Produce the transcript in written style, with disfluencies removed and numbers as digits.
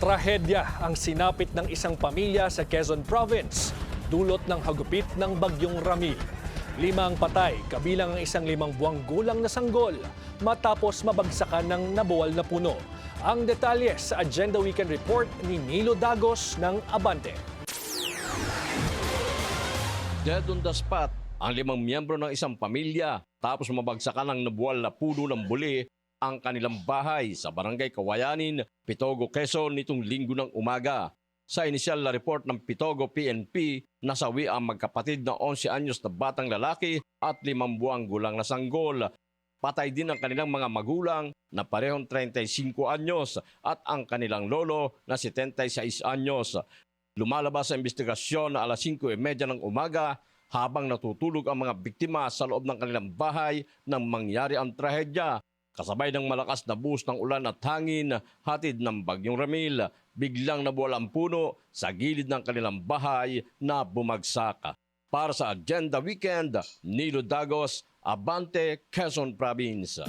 Trahedya ang sinapit ng isang pamilya sa Quezon Province, dulot ng hagupit ng bagyong Ramil. 5 ang patay, kabilang ang isang 5 buwang gulang na sanggol, matapos mabagsakan ng nabuwal na puno. Ang detalye sa Agenda Weekend Report ni Nilo Dagos ng Abante. Dead on the spot ang 5 miyembro ng isang pamilya tapos mabagsakan ng nabuwal na puno ng buli ang kanilang bahay sa Barangay Kawayanin, Pitogo, Quezon nitong Linggo ng umaga. Sa inisyal na report ng Pitogo PNP, nasawi ang magkapatid na 11 anyos na batang lalaki at 5 buwang gulang na sanggol. Patay din ang kanilang mga magulang na parehong 35 anyos at ang kanilang lolo na 76 anyos. Lumalabas sa investigasyon na alas 5:30 ng umaga habang natutulog ang mga biktima sa loob ng kanilang bahay nang mangyari ang trahedya. Kasabay ng malakas na buhos ng ulan at hangin, hatid ng bagyong Ramil, biglang nabuwal ang puno sa gilid ng kanilang bahay na bumagsak. Para sa Agenda Weekend, Nilo Dagos, Abante, Quezon Province.